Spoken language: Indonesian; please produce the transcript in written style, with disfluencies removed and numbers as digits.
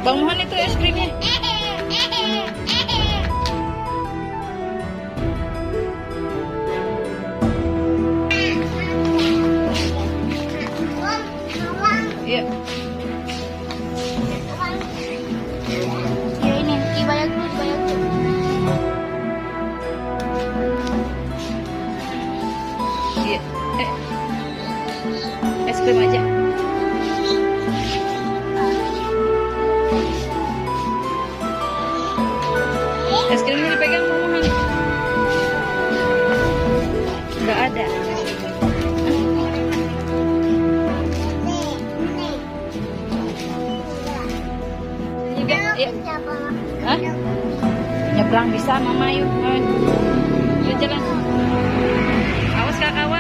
Bang Mohan itu es krimnya. Iya. Ya ini, dibayar dulu, dibayar dulu. Iya. Es krim aja. Es krimnya dipegang Bang Mohan. Nggak ada. Iya. Hah? Nyebrang bisa Mama, yuk. Yuk jalan. Awas kakak.